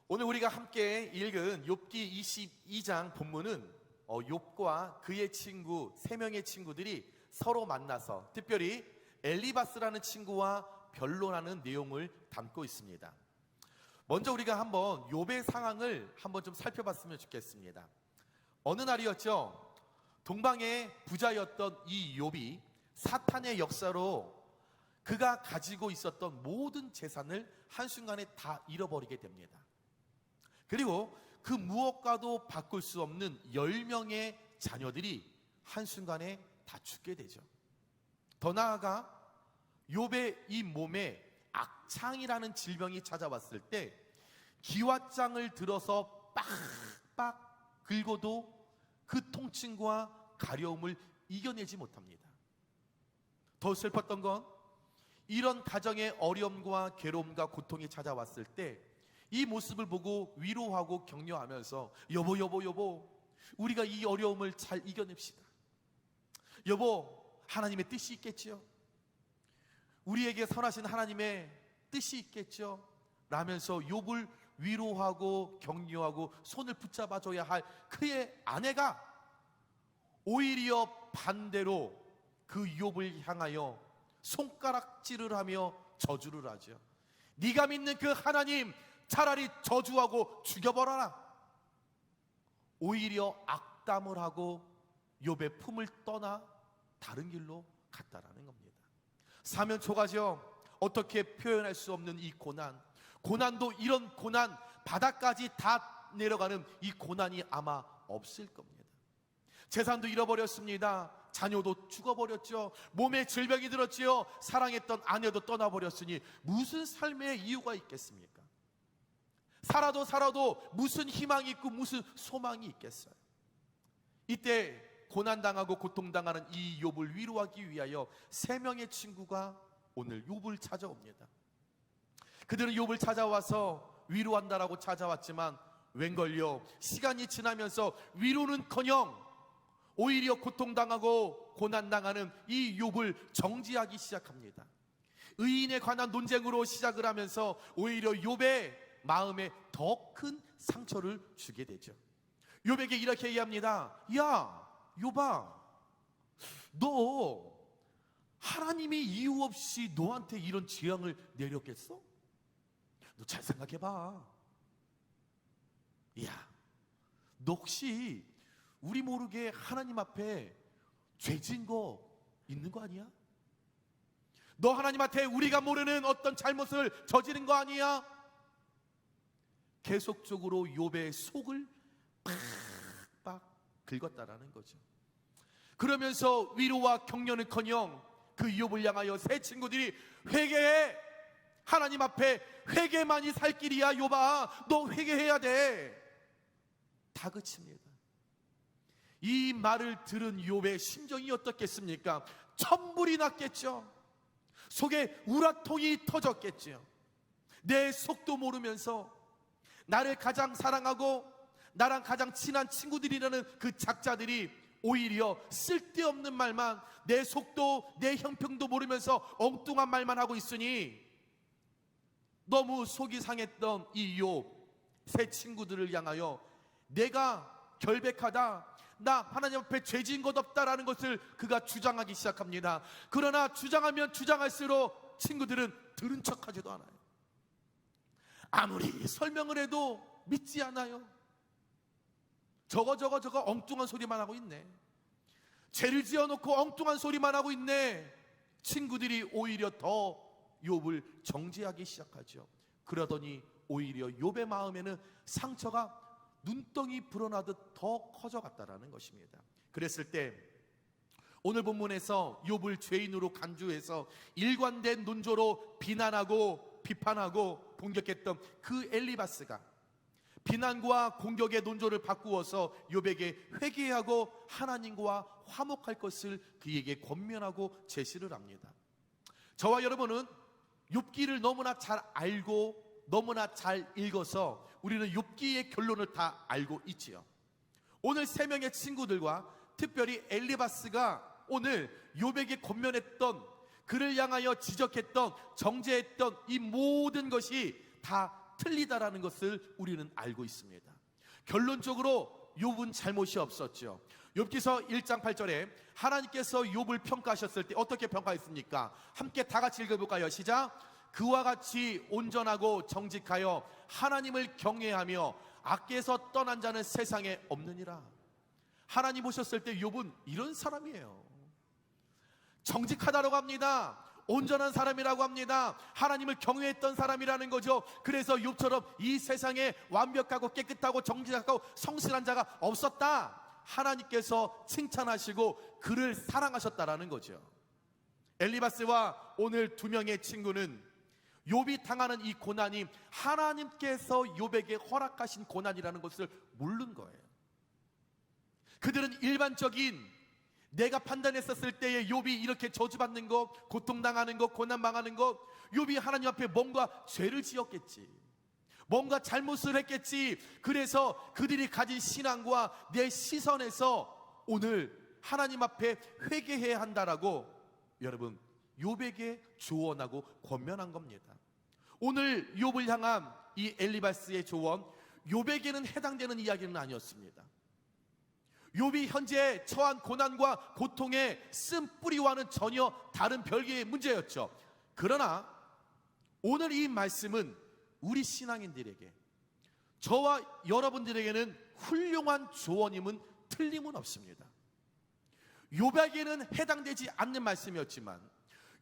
오늘 우리가 함께 읽은 욥기 22장 본문은 욥과 그의 친구, 세 명의 친구들이 서로 만나서 특별히 엘리바스라는 친구와 변론하는 내용을 담고 있습니다. 먼저 우리가 한번 욥의 상황을 한번 좀 살펴봤으면 좋겠습니다. 어느 날이었죠? 동방의 부자였던 이 욥이 사탄의 역사로 그가 가지고 있었던 모든 재산을 한순간에 다 잃어버리게 됩니다. 그리고 그 무엇과도 바꿀 수 없는 10명의 자녀들이 한순간에 다 죽게 되죠. 더 나아가 욥의 이 몸에 악창이라는 질병이 찾아왔을 때 기왓장을 들어서 빡빡 긁어도 그 통증과 가려움을 이겨내지 못합니다. 더 슬펐던 건 이런 가정의 어려움과 괴로움과 고통이 찾아왔을 때 이 모습을 보고 위로하고 격려하면서 여보 우리가 이 어려움을 잘 이겨냅시다. 여보, 하나님의 뜻이 있겠지요. 우리에게 선하신 하나님의 뜻이 있겠죠. 라면서 욥을 위로하고 격려하고 손을 붙잡아줘야 할 그의 아내가 오히려 반대로 그 욥을 향하여 손가락질을 하며 저주를 하죠. 네가 믿는 그 하나님 차라리 저주하고 죽여버려라. 오히려 악담을 하고 욥의 품을 떠나 다른 길로 갔다라는 겁니다. 사면초가죠. 어떻게 표현할 수 없는 이 고난도 이런 고난 바닥까지 다 내려가는 이 고난이 아마 없을 겁니다. 재산도 잃어버렸습니다. 자녀도 죽어버렸죠. 몸에 질병이 들었지요. 사랑했던 아내도 떠나버렸으니 무슨 삶의 이유가 있겠습니까? 살아도 무슨 희망이 있고 무슨 소망이 있겠어요? 이때 고난당하고 고통당하는 이 욥을 위로하기 위하여 세 명의 친구가 오늘 욥을 찾아옵니다. 그들은 욥을 찾아와서 위로한다라고 찾아왔지만 웬걸요, 시간이 지나면서 위로는커녕 오히려 고통당하고 고난당하는 이 욥을 정죄하기 시작합니다. 의인에 관한 논쟁으로 시작을 하면서 오히려 욥의 마음에 더 큰 상처를 주게 되죠. 욥에게 이렇게 얘기합니다. 야, 욥아, 너 하나님이 이유 없이 너한테 이런 재앙을 내렸겠어? 너 잘 생각해봐. 야, 너 혹시 우리 모르게 하나님 앞에 죄 지은 거 있는 거 아니야? 너 하나님한테 우리가 모르는 어떤 잘못을 저지른 거 아니야? 계속적으로 욥의 속을 팍팍 긁었다라는 거죠. 그러면서 위로와 격려는커녕 그 욥을 향하여 세 친구들이 회개해. 하나님 앞에 회개만이 살 길이야. 욥아, 너 회개해야 돼. 다그칩니다. 이 말을 들은 욥의 심정이 어떻겠습니까? 천불이 났겠죠. 속에 우라통이 터졌겠죠. 내 속도 모르면서 나를 가장 사랑하고 나랑 가장 친한 친구들이라는 그 작자들이 오히려 쓸데없는 말만, 내 속도 내 형평도 모르면서 엉뚱한 말만 하고 있으니 너무 속이 상했던 이 욥 세 친구들을 향하여 내가 결백하다, 나 하나님 앞에 죄 지은 것 없다라는 것을 그가 주장하기 시작합니다. 그러나 주장하면 주장할수록 친구들은 들은 척하지도 않아요. 아무리 설명을 해도 믿지 않아요. 저거 엉뚱한 소리만 하고 있네. 죄를 지어놓고 엉뚱한 소리만 하고 있네. 친구들이 오히려 더 욥을 정죄하기 시작하죠. 그러더니 오히려 욥의 마음에는 상처가 눈덩이 불어나듯 더 커져갔다라는 것입니다. 그랬을 때 오늘 본문에서 욥을 죄인으로 간주해서 일관된 논조로 비난하고 비판하고 공격했던 그 엘리바스가 비난과 공격의 논조를 바꾸어서 욥에게 회개하고 하나님과 화목할 것을 그에게 권면하고 제시를 합니다. 저와 여러분은 욥기를 너무나 잘 알고 너무나 잘 읽어서 우리는 욥기의 결론을 다 알고 있지요. 오늘 세 명의 친구들과 특별히 엘리바스가 오늘 욥에게 권면했던, 그를 향하여 지적했던, 정죄했던 이 모든 것이 다 틀리다라는 것을 우리는 알고 있습니다. 결론적으로 욥은 잘못이 없었죠. 욥기서 1장 8절에 하나님께서 욥을 평가하셨을 때 어떻게 평가했습니까? 함께 다 같이 읽어볼까요? 시작. 그와 같이 온전하고 정직하여 하나님을 경외하며 악에서 떠난 자는 세상에 없느니라. 하나님 보셨을 때 욥은 이런 사람이에요. 정직하다라고 합니다. 온전한 사람이라고 합니다. 하나님을 경외했던 사람이라는 거죠. 그래서 욥처럼 이 세상에 완벽하고 깨끗하고 정직하고 성실한 자가 없었다, 하나님께서 칭찬하시고 그를 사랑하셨다라는 거죠. 엘리바스와 오늘 두 명의 친구는 욥이 당하는 이 고난이 하나님께서 욥에게 허락하신 고난이라는 것을 모르는 거예요. 그들은 일반적인, 내가 판단했었을 때에 욥이 이렇게 저주받는 것, 고통당하는 것, 고난당하는 것, 욥이 하나님 앞에 뭔가 죄를 지었겠지, 뭔가 잘못을 했겠지. 그래서 그들이 가진 신앙과 내 시선에서 오늘 하나님 앞에 회개해야 한다라고 여러분 욥에게 조언하고 권면한 겁니다. 오늘 욥을 향한 이 엘리바스의 조언, 욥에게는 해당되는 이야기는 아니었습니다. 욥이 현재 처한 고난과 고통의 쓴뿌리와는 전혀 다른 별개의 문제였죠. 그러나 오늘 이 말씀은 우리 신앙인들에게, 저와 여러분들에게는 훌륭한 조언임은 틀림은 없습니다. 욥에게는 해당되지 않는 말씀이었지만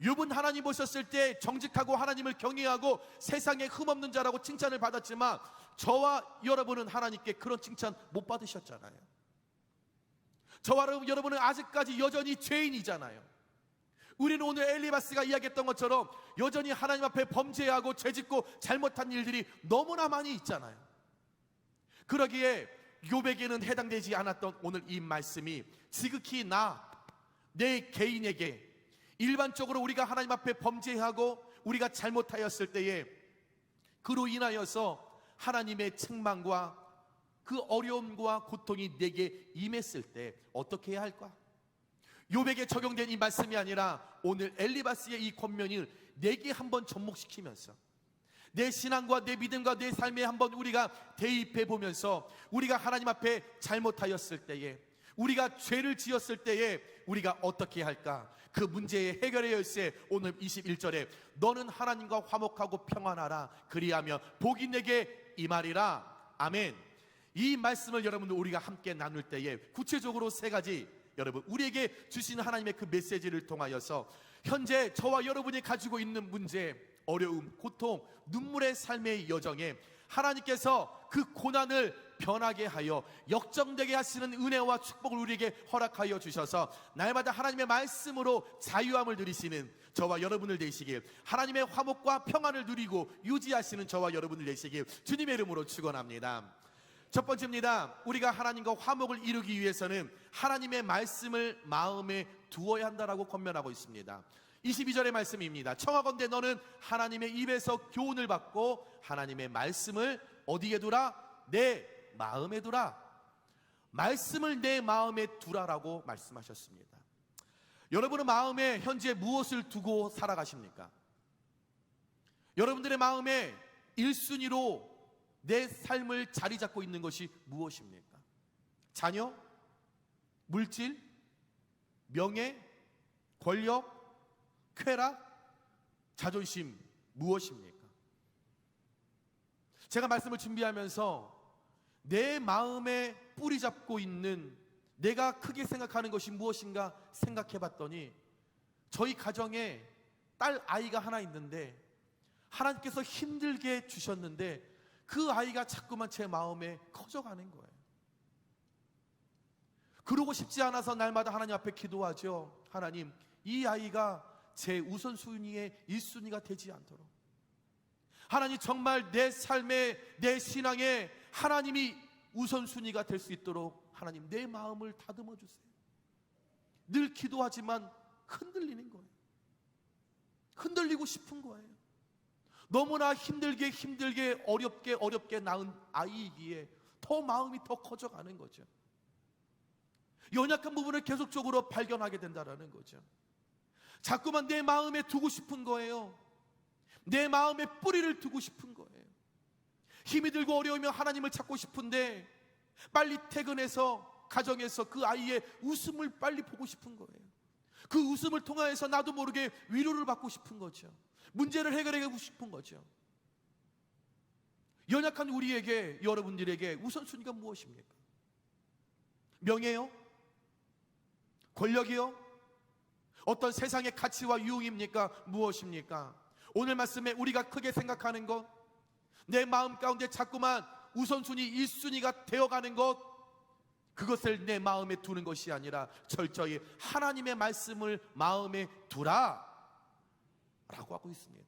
욥은 하나님 보셨을 때 정직하고 하나님을 경외하고 세상에 흠없는 자라고 칭찬을 받았지만 저와 여러분은 하나님께 그런 칭찬 못 받으셨잖아요. 저와 여러분은 아직까지 여전히 죄인이잖아요. 우리는 오늘 엘리바스가 이야기했던 것처럼 여전히 하나님 앞에 범죄하고 죄짓고 잘못한 일들이 너무나 많이 있잖아요. 그러기에 욥에게는 해당되지 않았던 오늘 이 말씀이 지극히 내 개인에게, 일반적으로 우리가 하나님 앞에 범죄하고 우리가 잘못하였을 때에 그로 인하여서 하나님의 책망과 그 어려움과 고통이 내게 임했을 때 어떻게 해야 할까? 욥에게 적용된 이 말씀이 아니라 오늘 엘리바스의 이 권면을 내게 한번 접목시키면서 내 신앙과 내 믿음과 내 삶에 한번 우리가 대입해 보면서 우리가 하나님 앞에 잘못하였을 때에, 우리가 죄를 지었을 때에 우리가 어떻게 할까? 그 문제의 해결의 열쇠, 오늘 21절에 너는 하나님과 화목하고 평안하라, 그리하며 복이 내게 임하리라. 아멘. 이 말씀을 여러분들 우리가 함께 나눌 때에 구체적으로 세 가지, 여러분 우리에게 주시는 하나님의 그 메시지를 통하여서 현재 저와 여러분이 가지고 있는 문제, 어려움, 고통, 눈물의 삶의 여정에 하나님께서 그 고난을 변하게 하여 역정되게 하시는 은혜와 축복을 우리에게 허락하여 주셔서 날마다 하나님의 말씀으로 자유함을 누리시는 저와 여러분을 되시길, 하나님의 화목과 평안을 누리고 유지하시는 저와 여러분을 되시길 주님의 이름으로 축원합니다. 첫 번째입니다. 우리가 하나님과 화목을 이루기 위해서는 하나님의 말씀을 마음에 두어야 한다라고 권면하고 있습니다. 22절의 말씀입니다. 청하건대 너는 하나님의 입에서 교훈을 받고 하나님의 말씀을 어디에 두라? 내 마음에 두라. 말씀을 내 마음에 두라라고 말씀하셨습니다. 여러분은 마음에 현재 무엇을 두고 살아가십니까? 여러분들의 마음에 1순위로 내 삶을 자리 잡고 있는 것이 무엇입니까? 자녀? 물질? 명예? 권력? 쾌락? 자존심? 무엇입니까? 제가 말씀을 준비하면서 내 마음에 뿌리 잡고 있는, 내가 크게 생각하는 것이 무엇인가 생각해 봤더니 저희 가정에 딸 아이가 하나 있는데 하나님께서 힘들게 주셨는데 그 아이가 자꾸만 제 마음에 커져가는 거예요. 그러고 싶지 않아서 날마다 하나님 앞에 기도하죠. 하나님, 이 아이가 제 우선순위의 1순위가 되지 않도록, 하나님 정말 내 삶에, 내 신앙에 하나님이 우선순위가 될 수 있도록 하나님 내 마음을 다듬어 주세요. 늘 기도하지만 흔들리는 거예요. 흔들리고 싶은 거예요. 너무나 힘들게 어렵게 낳은 아이이기에 더 마음이 더 커져가는 거죠. 연약한 부분을 계속적으로 발견하게 된다는 거죠. 자꾸만 내 마음에 두고 싶은 거예요. 내 마음에 뿌리를 두고 싶은 거예요. 힘이 들고 어려우면 하나님을 찾고 싶은데 빨리 퇴근해서 가정에서 그 아이의 웃음을 빨리 보고 싶은 거예요. 그 웃음을 통하여서 나도 모르게 위로를 받고 싶은 거죠. 문제를 해결하고 싶은 거죠. 연약한 우리에게, 여러분들에게 우선순위가 무엇입니까? 명예요? 권력이요? 어떤 세상의 가치와 유흥입니까? 무엇입니까? 오늘 말씀에 우리가 크게 생각하는 것, 내 마음 가운데 자꾸만 우선순위 1순위가 되어가는 것, 그것을 내 마음에 두는 것이 아니라 철저히 하나님의 말씀을 마음에 두라 라고 하고 있습니다.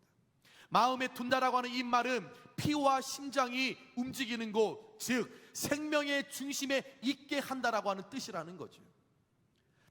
마음에 둔다라고 하는 이 말은 피와 심장이 움직이는 곳, 즉 생명의 중심에 있게 한다라고 하는 뜻이라는 거죠.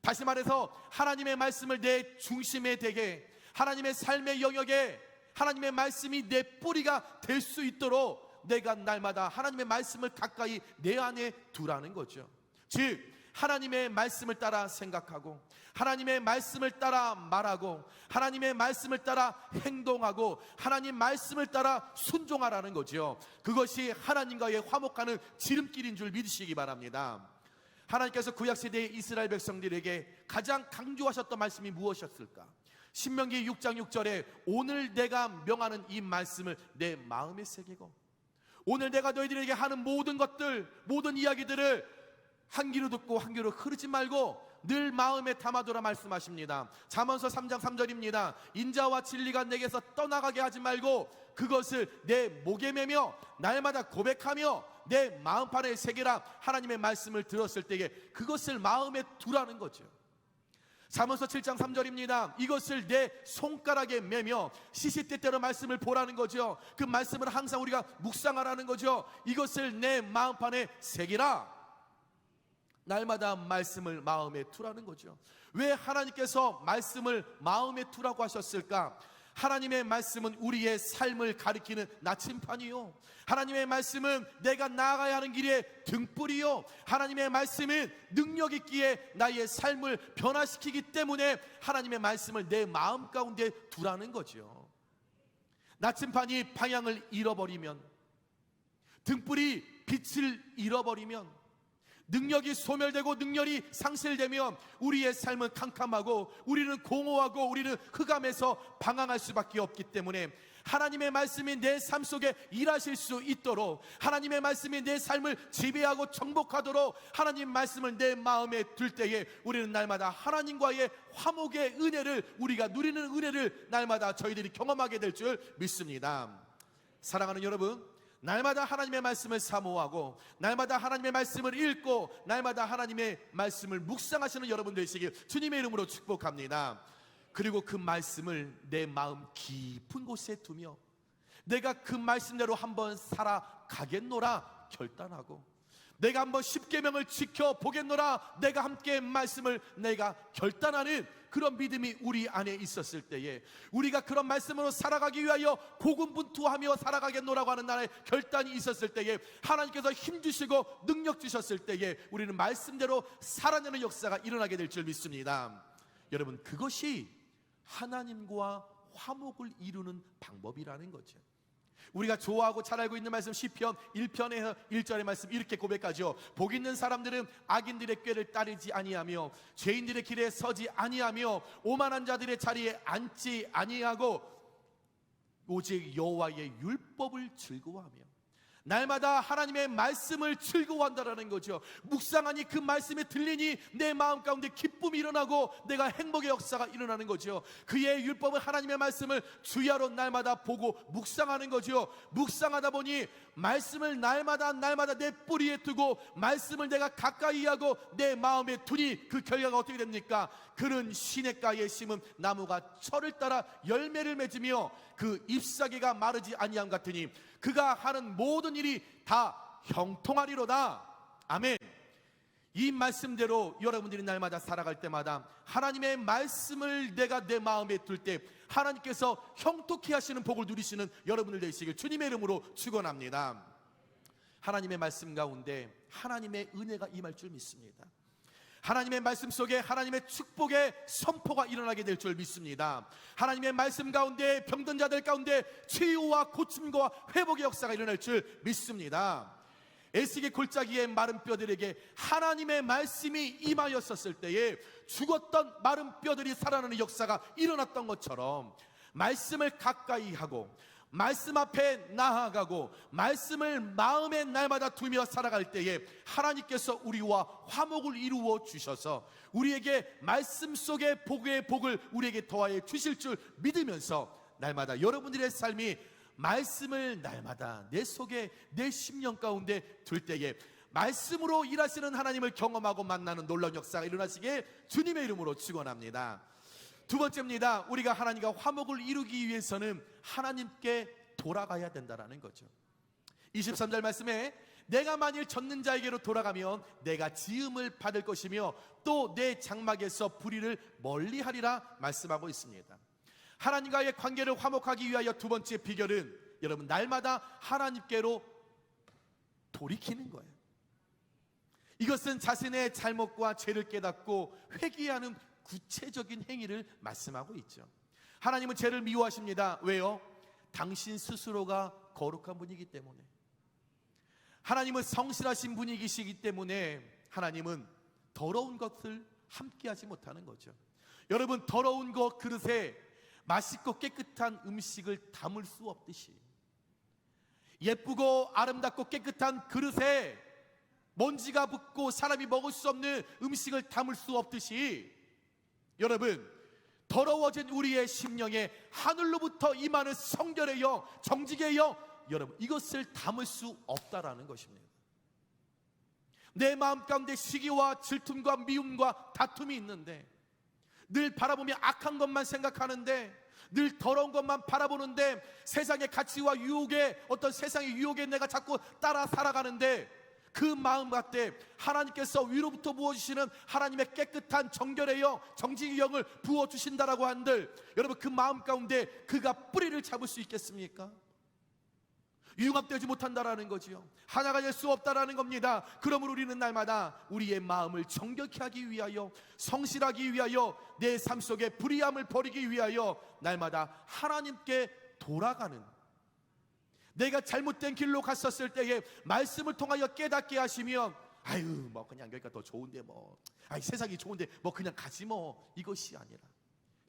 다시 말해서 하나님의 말씀을 내 중심에 되게, 하나님의 삶의 영역에 하나님의 말씀이 내 뿌리가 될 수 있도록 내가 날마다 하나님의 말씀을 가까이 내 안에 두라는 거죠. 즉 하나님의 말씀을 따라 생각하고, 하나님의 말씀을 따라 말하고, 하나님의 말씀을 따라 행동하고, 하나님 말씀을 따라 순종하라는 거죠. 그것이 하나님과의 화목하는 지름길인 줄 믿으시기 바랍니다. 하나님께서 구약시대의 이스라엘 백성들에게 가장 강조하셨던 말씀이 무엇이었을까? 신명기 6장 6절에 오늘 내가 명하는 이 말씀을 내 마음에 새기고, 오늘 내가 너희들에게 하는 모든 것들, 모든 이야기들을 한 귀로 듣고 한 귀로 흐르지 말고 늘 마음에 담아두라 말씀하십니다. 잠언서 3장 3절입니다. 인자와 진리가 내게서 떠나가게 하지 말고 그것을 내 목에 매며 날마다 고백하며 내 마음판에 새기라. 하나님의 말씀을 들었을 때에 그것을 마음에 두라는 거죠. 잠언서 7장 3절입니다. 이것을 내 손가락에 매며 시시때때로 말씀을 보라는 거죠. 그 말씀을 항상 우리가 묵상하라는 거죠. 이것을 내 마음판에 새기라. 날마다 말씀을 마음에 두라는 거죠. 왜 하나님께서 말씀을 마음에 두라고 하셨을까? 하나님의 말씀은 우리의 삶을 가리키는 나침판이요, 하나님의 말씀은 내가 나아가야 하는 길의 등불이요, 하나님의 말씀은 능력 있기에 나의 삶을 변화시키기 때문에 하나님의 말씀을 내 마음 가운데 두라는 거죠. 나침판이 방향을 잃어버리면, 등불이 빛을 잃어버리면, 능력이 소멸되고 능력이 상실되면 우리의 삶은 캄캄하고 우리는 공허하고 우리는 흑암에서 방황할 수밖에 없기 때문에 하나님의 말씀이 내 삶 속에 일하실 수 있도록, 하나님의 말씀이 내 삶을 지배하고 정복하도록 하나님 말씀을 내 마음에 둘 때에 우리는 날마다 하나님과의 화목의 은혜를, 우리가 누리는 은혜를 날마다 저희들이 경험하게 될 줄 믿습니다. 사랑하는 여러분, 날마다 하나님의 말씀을 사모하고 날마다 하나님의 말씀을 읽고 날마다 하나님의 말씀을 묵상하시는 여러분 되시길 주님의 이름으로 축복합니다. 그리고 그 말씀을 내 마음 깊은 곳에 두며 내가 그 말씀대로 한번 살아가겠노라 결단하고, 내가 한번 십계명을 지켜보겠노라 내가 함께 말씀을 내가 결단하는 그런 믿음이 우리 안에 있었을 때에, 우리가 그런 말씀으로 살아가기 위하여 고군분투하며 살아가겠노라고 하는 나라의 결단이 있었을 때에, 하나님께서 힘주시고 능력 주셨을 때에 우리는 말씀대로 살아내는 역사가 일어나게 될 줄 믿습니다. 여러분, 그것이 하나님과 화목을 이루는 방법이라는 거죠. 우리가 좋아하고 잘 알고 있는 말씀 시편 1편에서 1절의 말씀 이렇게 고백하죠. 복 있는 사람들은 악인들의 꾀를 따르지 아니하며 죄인들의 길에 서지 아니하며 오만한 자들의 자리에 앉지 아니하고 오직 여호와의 율법을 즐거워하며, 날마다 하나님의 말씀을 즐거워한다라는 거죠. 묵상하니 그 말씀이 들리니 내 마음 가운데 기쁨이 일어나고 내가 행복의 역사가 일어나는 거죠. 그의 율법은 하나님의 말씀을 주야로 날마다 보고 묵상하는 거죠. 묵상하다 보니 말씀을 날마다 내 뿌리에 두고 말씀을 내가 가까이 하고 내 마음에 두니 그 결과가 어떻게 됩니까? 그는 시냇가에 심은 나무가 철을 따라 열매를 맺으며 그 잎사귀가 마르지 아니함 같으니 그가 하는 모든 일이 다 형통하리로다. 아멘. 이 말씀대로 여러분들이 날마다 살아갈 때마다 하나님의 말씀을 내가 내 마음에 둘 때 하나님께서 형통케 하시는 복을 누리시는 여러분들 되시길 주님의 이름으로 축원합니다. 하나님의 말씀 가운데 하나님의 은혜가 임할 줄 믿습니다. 하나님의 말씀 속에 하나님의 축복의 선포가 일어나게 될 줄 믿습니다. 하나님의 말씀 가운데 병든 자들 가운데 치유와 고침과 회복의 역사가 일어날 줄 믿습니다. 에스겔 골짜기의 마른 뼈들에게 하나님의 말씀이 임하였었을 때에 죽었던 마른 뼈들이 살아나는 역사가 일어났던 것처럼 말씀을 가까이 하고 말씀 앞에 나아가고 말씀을 마음에 날마다 두며 살아갈 때에 하나님께서 우리와 화목을 이루어 주셔서 우리에게 말씀 속의 복의 복을 우리에게 더하여 주실 줄 믿으면서 날마다 여러분들의 삶이 말씀을 날마다 내 속에 내 심령 가운데 둘 때에 말씀으로 일하시는 하나님을 경험하고 만나는 놀라운 역사가 일어나시게 주님의 이름으로 축원합니다. 두 번째입니다. 우리가 하나님과 화목을 이루기 위해서는 하나님께 돌아가야 된다는 거죠. 23절 말씀에 내가 만일 젖는 자에게로 돌아가면 내가 지음을 받을 것이며 또 내 장막에서 불의를 멀리하리라 말씀하고 있습니다. 하나님과의 관계를 화목하기 위하여 두 번째 비결은 여러분 날마다 하나님께로 돌이키는 거예요. 이것은 자신의 잘못과 죄를 깨닫고 회개하는 구체적인 행위를 말씀하고 있죠. 하나님은 죄를 미워하십니다. 왜요? 당신 스스로가 거룩한 분이기 때문에. 하나님은 성실하신 분이시기 때문에 하나님은 더러운 것을 함께하지 못하는 거죠. 여러분, 더러운 것 그릇에 맛있고 깨끗한 음식을 담을 수 없듯이 예쁘고 아름답고 깨끗한 그릇에 먼지가 붙고 사람이 먹을 수 없는 음식을 담을 수 없듯이 여러분, 더러워진 우리의 심령에 하늘로부터 임하는 성결의 영, 정직의 영, 여러분 이것을 담을 수 없다라는 것입니다. 내 마음 가운데 시기와 질투와 미움과 다툼이 있는데 늘 바라보며 악한 것만 생각하는데 늘 더러운 것만 바라보는데 세상의 가치와 유혹에 어떤 세상의 유혹에 내가 자꾸 따라 살아가는데 그 마음 같대 하나님께서 위로부터 부어주시는 하나님의 깨끗한 정결의 영, 정직의 영을 부어주신다라고 한들 여러분 그 마음 가운데 그가 뿌리를 잡을 수 있겠습니까? 융합되지 못한다라는 거지요. 하나가 될 수 없다라는 겁니다. 그러므로 우리는 날마다 우리의 마음을 정결케 하기 위하여 성실하기 위하여 내 삶 속에 불의함을 버리기 위하여 날마다 하나님께 돌아가는 내가 잘못된 길로 갔었을 때에 말씀을 통하여 깨닫게 하시면 아유 뭐 그냥 여기가 더 좋은데 뭐 세상이 좋은데 뭐 그냥 가지 뭐 이것이 아니라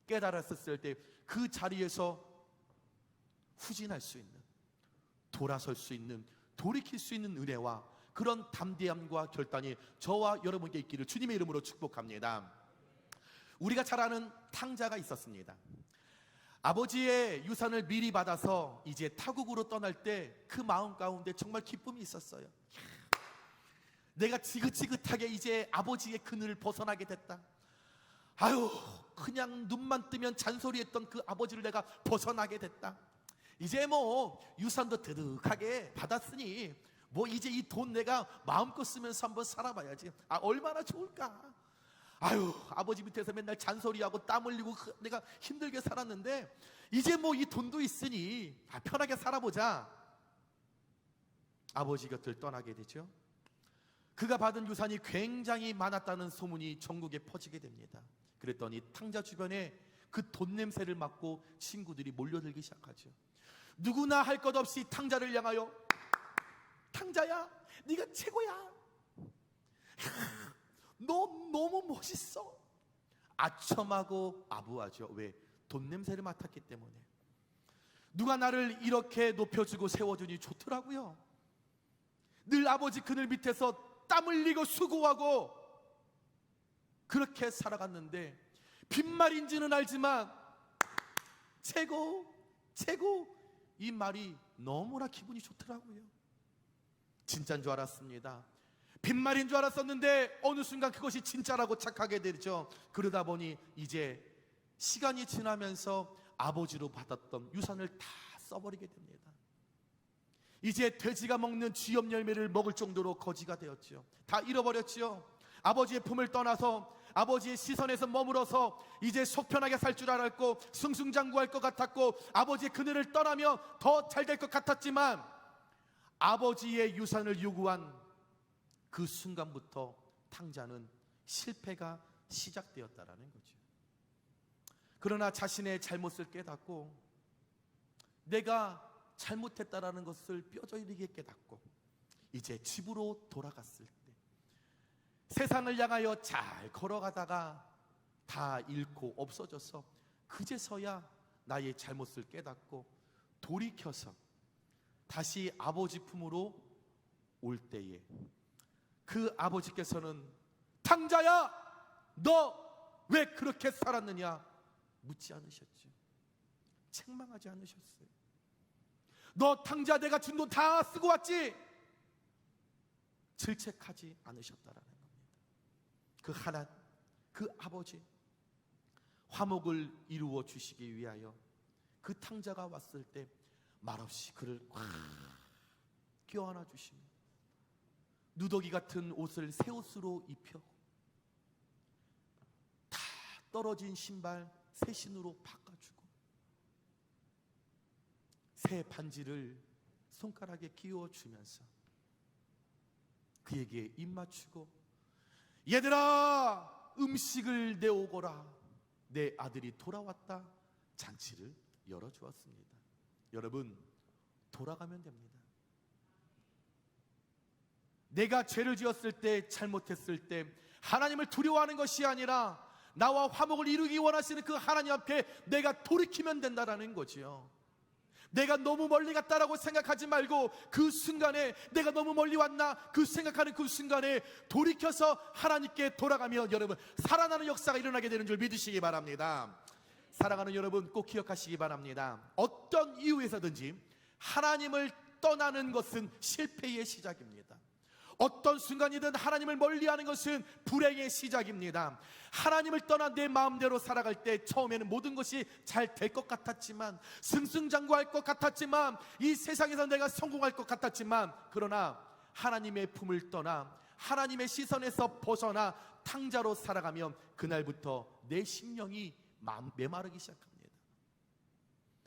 깨달았을 때 그 자리에서 후진할 수 있는 돌아설 수 있는 돌이킬 수 있는 은혜와 그런 담대함과 결단이 저와 여러분께 있기를 주님의 이름으로 축복합니다. 우리가 잘 아는 탕자가 있었습니다. 아버지의 유산을 미리 받아서 이제 타국으로 떠날 때 그 마음 가운데 정말 기쁨이 있었어요. 내가 지긋지긋하게 이제 아버지의 그늘을 벗어나게 됐다. 아유 그냥 눈만 뜨면 잔소리했던 그 아버지를 내가 벗어나게 됐다. 이제 뭐 유산도 드득하게 받았으니 뭐 이제 이 돈 내가 마음껏 쓰면서 한번 살아봐야지. 얼마나 좋을까. 아유 아버지 밑에서 맨날 잔소리하고 땀 흘리고 내가 힘들게 살았는데 이제 뭐 이 돈도 있으니 편하게 살아보자. 아버지 곁을 떠나게 되죠. 그가 받은 유산이 굉장히 많았다는 소문이 전국에 퍼지게 됩니다. 그랬더니 탕자 주변에 그 돈 냄새를 맡고 친구들이 몰려들기 시작하죠. 누구나 할 것 없이 탕자를 향하여 탕자야 네가 최고야. 너 너무 멋있어. 아첨하고 아부하죠. 왜? 돈 냄새를 맡았기 때문에. 누가 나를 이렇게 높여주고 세워주니 좋더라고요. 늘 아버지 그늘 밑에서 땀 흘리고 수고하고 그렇게 살아갔는데 빈말인지는 알지만 최고 이 말이 너무나 기분이 좋더라고요. 진짜인 줄 알았습니다. 빈말인 줄 알았었는데 어느 순간 그것이 진짜라고 착하게 되죠. 그러다 보니 이제 시간이 지나면서 아버지로 받았던 유산을 다 써버리게 됩니다. 이제 돼지가 먹는 쥐염 열매를 먹을 정도로 거지가 되었죠. 다 잃어버렸죠. 아버지의 품을 떠나서 아버지의 시선에서 머물어서 이제 속편하게 살 줄 알았고 승승장구할 것 같았고 아버지의 그늘을 떠나며 더 잘 될 것 같았지만 아버지의 유산을 요구한 그 순간부터 탕자는 실패가 시작되었다라는 거죠. 그러나 자신의 잘못을 깨닫고 내가 잘못했다라는 것을 뼈저리게 깨닫고 이제 집으로 돌아갔을 때 세상을 향하여 잘 걸어가다가 다 잃고 없어져서 그제서야 나의 잘못을 깨닫고 돌이켜서 다시 아버지 품으로 올 때에 그 아버지께서는 탕자야, 너 왜 그렇게 살았느냐 묻지 않으셨죠. 책망하지 않으셨어요. 너 탕자 내가 준 돈 다 쓰고 왔지? 질책하지 않으셨다라는 겁니다. 그 하나님, 그 아버지 화목을 이루어 주시기 위하여 그 탕자가 왔을 때 말없이 그를 꽉 껴안아 주시며 누더기 같은 옷을 새 옷으로 입혀 다 떨어진 신발 새 신으로 바꿔주고 새 반지를 손가락에 끼워주면서 그에게 입 맞추고 얘들아 음식을 내오거라, 내 아들이 돌아왔다. 잔치를 열어주었습니다. 여러분, 돌아가면 됩니다. 내가 죄를 지었을 때, 잘못했을 때 하나님을 두려워하는 것이 아니라 나와 화목을 이루기 원하시는 그 하나님 앞에 내가 돌이키면 된다라는 거지요. 내가 너무 멀리 갔다라고 생각하지 말고 그 순간에 내가 너무 멀리 왔나 그 생각하는 그 순간에 돌이켜서 하나님께 돌아가면 여러분 살아나는 역사가 일어나게 되는 줄 믿으시기 바랍니다. 사랑하는 여러분, 꼭 기억하시기 바랍니다. 어떤 이유에서든지 하나님을 떠나는 것은 실패의 시작입니다. 어떤 순간이든 하나님을 멀리하는 것은 불행의 시작입니다. 하나님을 떠나 내 마음대로 살아갈 때 처음에는 모든 것이 잘 될 것 같았지만, 승승장구할 것 같았지만, 이 세상에서 내가 성공할 것 같았지만, 그러나 하나님의 품을 떠나 하나님의 시선에서 벗어나 탕자로 살아가면 그날부터 내 심령이 메마르기 시작합니다.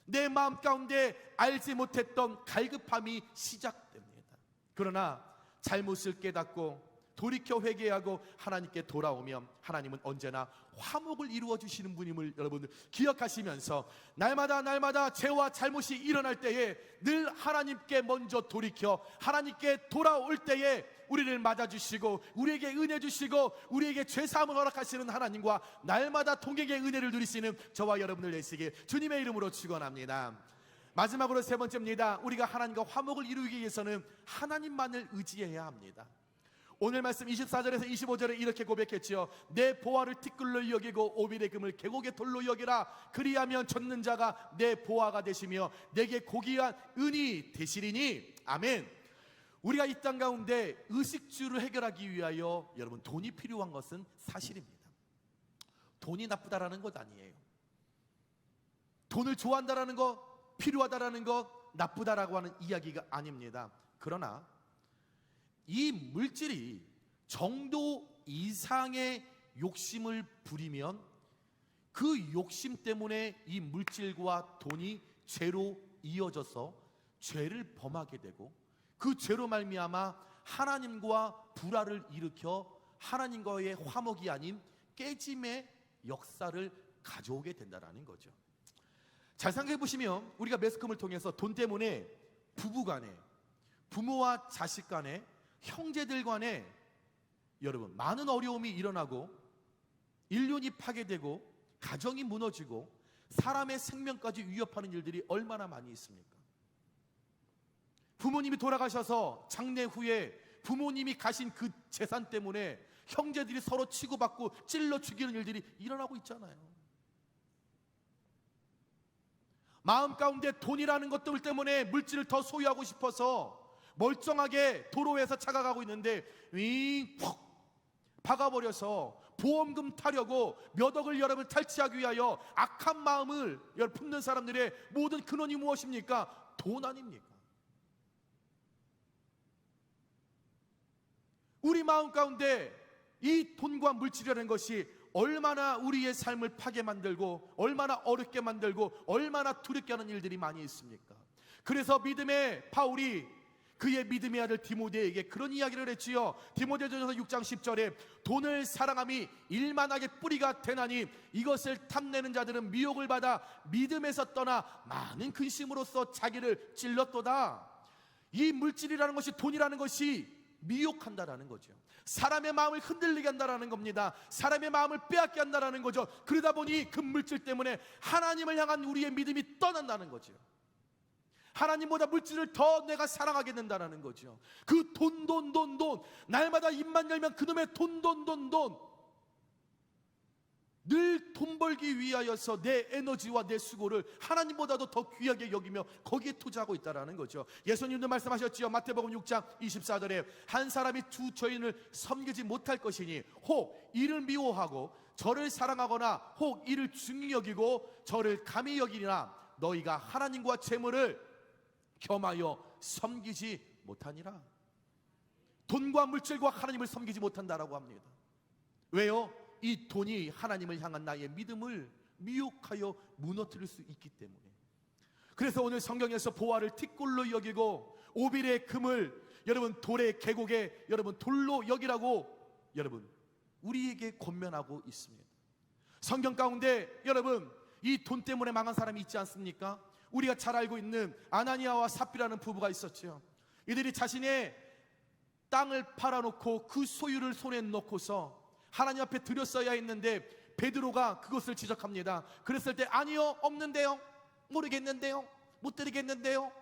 내 마음 가운데 알지 못했던 갈급함이 시작됩니다. 그러나 잘못을 깨닫고 돌이켜 회개하고 하나님께 돌아오면 하나님은 언제나 화목을 이루어 주시는 분임을 여러분들 기억하시면서 날마다 죄와 잘못이 일어날 때에 늘 하나님께 먼저 돌이켜 하나님께 돌아올 때에 우리를 맞아주시고 우리에게 은혜 주시고 우리에게 죄사함을 허락하시는 하나님과 날마다 동행의 은혜를 누리시는 저와 여러분들 되시길 주님의 이름으로 축원합니다. 마지막으로 세 번째입니다. 우리가 하나님과 화목을 이루기 위해서는 하나님만을 의지해야 합니다. 오늘 말씀 24절에서 25절에 이렇게 고백했지요. 내 보화를 티끌로 여기고 오빌의 금을 계곡의 돌로 여기라. 그리하면 젖는 자가 내 보화가 되시며 내게 고귀한 은이 되시리니. 아멘. 우리가 이 땅 가운데 의식주를 해결하기 위하여 여러분 돈이 필요한 것은 사실입니다. 돈이 나쁘다라는 것 아니에요. 돈을 좋아한다라는 것, 필요하다라는 것, 나쁘다라고 하는 이야기가 아닙니다. 그러나 이 물질이 정도 이상의 욕심을 부리면 그 욕심 때문에 이 물질과 돈이 죄로 이어져서 죄를 범하게 되고 그 죄로 말미암아 하나님과 불화를 일으켜 하나님과의 화목이 아닌 깨짐의 역사를 가져오게 된다는 거죠. 잘 생각해 보시면 우리가 매스컴을 통해서 돈 때문에 부부 간에, 부모와 자식 간에, 형제들 간에 여러분 많은 어려움이 일어나고 인륜이 파괴되고 가정이 무너지고 사람의 생명까지 위협하는 일들이 얼마나 많이 있습니까? 부모님이 돌아가셔서 장례 후에 부모님이 가신 그 재산 때문에 형제들이 서로 치고받고 찔러 죽이는 일들이 일어나고 있잖아요. 마음 가운데 돈이라는 것들 때문에 물질을 더 소유하고 싶어서 멀쩡하게 도로에서 차가 가고 있는데 윙 박아버려서 보험금 타려고 몇 억을 여러분 탈취하기 위하여 악한 마음을 품는 사람들의 모든 근원이 무엇입니까? 돈 아닙니까? 우리 마음 가운데 이 돈과 물질이라는 것이 얼마나 우리의 삶을 파괴 만들고 얼마나 어렵게 만들고 얼마나 두렵게 하는 일들이 많이 있습니까? 그래서 믿음의 바울이 그의 믿음의 아들 디모데에게 그런 이야기를 했지요. 디모데전서 6장 10절에 돈을 사랑함이 일만하게 뿌리가 되나니 이것을 탐내는 자들은 미혹을 받아 믿음에서 떠나 많은 근심으로써 자기를 찔렀도다. 이 물질이라는 것이, 돈이라는 것이 미혹한다라는 거죠. 사람의 마음을 흔들리게 한다라는 겁니다. 사람의 마음을 빼앗게 한다라는 거죠. 그러다 보니 그 물질 때문에 하나님을 향한 우리의 믿음이 떠난다는 거죠. 하나님보다 물질을 더 내가 사랑하게 된다는 거죠. 그 돈, 날마다 입만 열면 그놈의 돈. 늘 돈 벌기 위하여서 내 에너지와 내 수고를 하나님보다도 더 귀하게 여기며 거기에 투자하고 있다는 거죠. 예수님도 말씀하셨지요. 마태복음 6장 24절에 한 사람이 두 처인을 섬기지 못할 것이니 혹 이를 미워하고 저를 사랑하거나 혹 이를 중히 여기고 저를 감히 여기리나 너희가 하나님과 재물을 겸하여 섬기지 못하니라. 돈과 물질과 하나님을 섬기지 못한다라고 합니다. 왜요? 이 돈이 하나님을 향한 나의 믿음을 미혹하여 무너뜨릴 수 있기 때문에. 그래서 오늘 성경에서 보화를 티끌로 여기고 오빌의 금을 여러분 돌의 계곡에 여러분 돌로 여기라고 여러분 우리에게 권면하고 있습니다. 성경 가운데 여러분 이 돈 때문에 망한 사람이 있지 않습니까? 우리가 잘 알고 있는 아나니아와 삽비라는 부부가 있었죠. 이들이 자신의 땅을 팔아놓고 그 소유를 손에 넣고서 하나님 앞에 드렸어야 했는데 베드로가 그것을 지적합니다. 그랬을 때 아니요, 없는데요, 모르겠는데요, 못 드리겠는데요.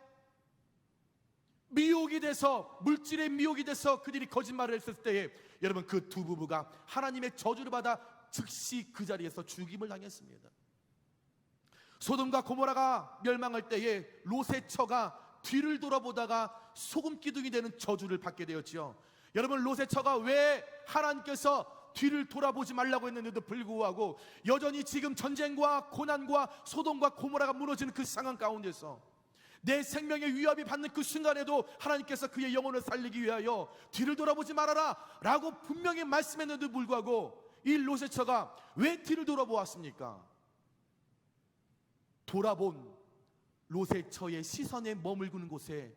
미혹이 돼서, 물질의 미혹이 돼서 그들이 거짓말을 했을 때에 여러분 그 두 부부가 하나님의 저주를 받아 즉시 그 자리에서 죽임을 당했습니다. 소돔과 고모라가 멸망할 때에 롯의 처가 뒤를 돌아보다가 소금 기둥이 되는 저주를 받게 되었지요. 여러분 롯의 처가 왜 하나님께서 뒤를 돌아보지 말라고 했는데도 불구하고 여전히 지금 전쟁과 고난과 소돔과 고모라가 무너지는 그 상황 가운데서 내 생명의 위협이 받는 그 순간에도 하나님께서 그의 영혼을 살리기 위하여 뒤를 돌아보지 말아라 라고 분명히 말씀했는데도 불구하고 이 롯의 처가 왜 뒤를 돌아보았습니까? 돌아본 롯의 처의 시선에 머물구는 곳에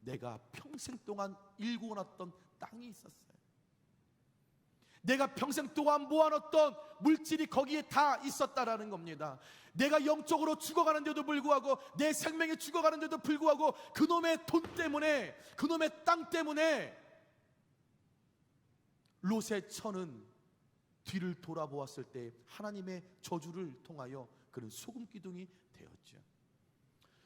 내가 평생 동안 일구어놨던 땅이 있었어요. 내가 평생 동안 모아놨던 물질이 거기에 다 있었다라는 겁니다. 내가 영적으로 죽어가는데도 불구하고 내 생명이 죽어가는데도 불구하고 그놈의 돈 때문에, 그놈의 땅 때문에 롯의 처는 뒤를 돌아보았을 때 하나님의 저주를 통하여 그런 소금 기둥이 되었죠.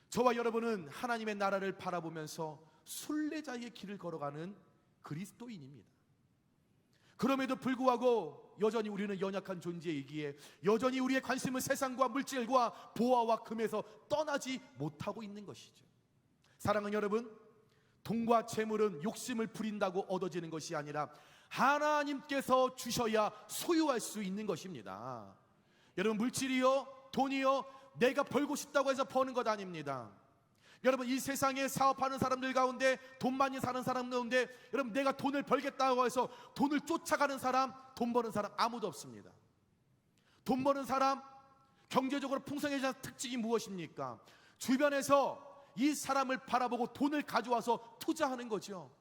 저와 여러분은 하나님의 나라를 바라보면서 순례자의 길을 걸어가는 그리스도인입니다. 그럼에도 불구하고 여전히 우리는 연약한 존재이기에 여전히 우리의 관심은 세상과 물질과 보화와 금에서 떠나지 못하고 있는 것이죠. 사랑하는 여러분, 돈과 재물은 욕심을 부린다고 얻어지는 것이 아니라 하나님께서 주셔야 소유할 수 있는 것입니다. 여러분 물질이요, 돈이요, 내가 벌고 싶다고 해서 버는 것 아닙니다. 여러분 이 세상에 사업하는 사람들 가운데, 돈 많이 사는 사람 가운데 여러분 내가 돈을 벌겠다고 해서 돈을 쫓아가는 사람, 돈 버는 사람 아무도 없습니다. 돈 버는 사람, 경제적으로 풍성해진 특징이 무엇입니까? 주변에서 이 사람을 바라보고 돈을 가져와서 투자하는 거죠.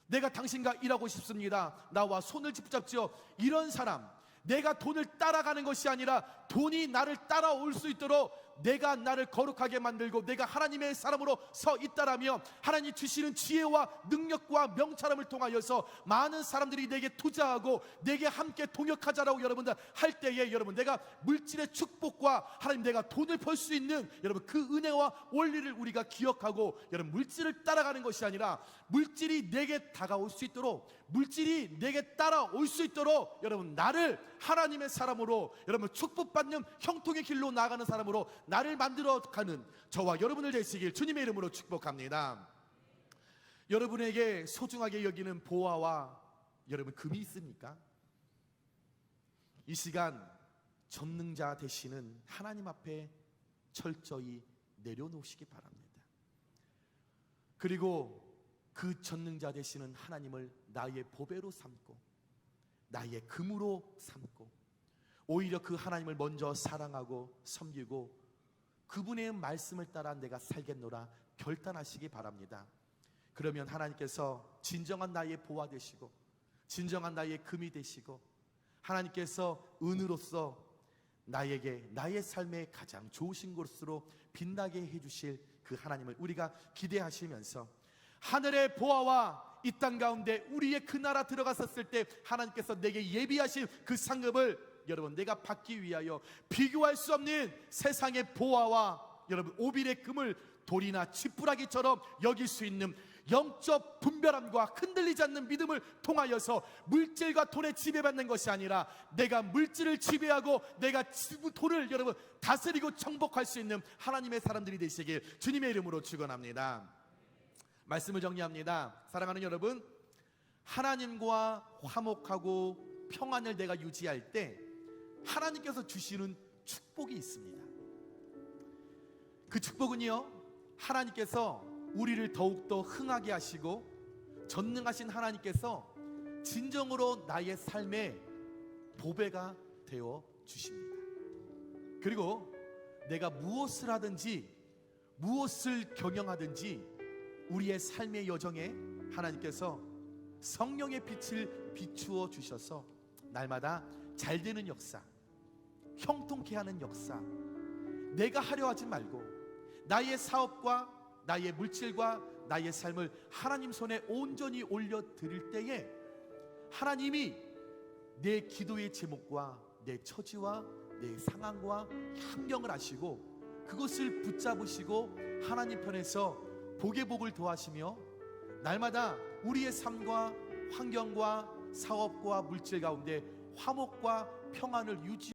내가 당신과 일하고 싶습니다. 나와 손을 붙잡죠. 이런 사람, 내가 돈을 따라가는 것이 아니라 돈이 나를 따라올 수 있도록 내가 나를 거룩하게 만들고 내가 하나님의 사람으로 서 있다라면 하나님 주시는 지혜와 능력과 명철함을 통하여서 많은 사람들이 내게 투자하고 내게 함께 동역하자라고 여러분들 할 때에 여러분 내가 물질의 축복과 하나님 내가 돈을 벌 수 있는 여러분 그 은혜와 원리를 우리가 기억하고 여러분 물질을 따라가는 것이 아니라 물질이 내게 다가올 수 있도록, 물질이 내게 따라올 수 있도록 여러분 나를 하나님의 사람으로 여러분 축복받는 형통의 길로 나아가는 사람으로 나를 만들어가는 저와 여러분을 되시길 주님의 이름으로 축복합니다. 여러분에게 소중하게 여기는 보화와 여러분 금이 있습니까? 이 시간 전능자 되시는 하나님 앞에 철저히 내려놓으시기 바랍니다. 그리고 그 전능자 되시는 하나님을 나의 보배로 삼고 나의 금으로 삼고 오히려 그 하나님을 먼저 사랑하고 섬기고 그분의 말씀을 따라 내가 살겠노라 결단하시기 바랍니다. 그러면 하나님께서 진정한 나의 보화 되시고 진정한 나의 금이 되시고 하나님께서 은으로서 나에게 나의 삶의 가장 좋으신 곳으로 빛나게 해주실 그 하나님을 우리가 기대하시면서 하늘의 보화와 이 땅 가운데 우리의 그 나라 들어갔었을 때 하나님께서 내게 예비하신 그 상급을 여러분 내가 받기 위하여 비교할 수 없는 세상의 보화와 여러분 오빌의 금을 돌이나 쥐뿌라기처럼 여길 수 있는 영적 분별함과 흔들리지 않는 믿음을 통하여서 물질과 돈에 지배받는 것이 아니라 내가 물질을 지배하고 내가 돈을 여러분 다스리고 정복할 수 있는 하나님의 사람들이 되시길 주님의 이름으로 축원합니다. 말씀을 정리합니다. 사랑하는 여러분, 하나님과 화목하고 평안을 내가 유지할 때 하나님께서 주시는 축복이 있습니다. 그 축복은요, 하나님께서 우리를 더욱더 흥하게 하시고 전능하신 하나님께서 진정으로 나의 삶의 보배가 되어 주십니다. 그리고 내가 무엇을 하든지 무엇을 경영하든지 우리의 삶의 여정에 하나님께서 성령의 빛을 비추어 주셔서 날마다 잘 되는 역사, 형통케 하는 역사, 내가 하려 하지 말고 나의 사업과 나의 물질과 나의 삶을 하나님 손에 온전히 올려드릴 때에 하나님이 내 기도의 제목과 내 처지와 내 상황과 환경을 아시고 그것을 붙잡으시고 하나님 편에서 복의 복을 더하시며 날마다 우리의 삶과 환경과 사업과 물질 가운데 화목과 평안을 유지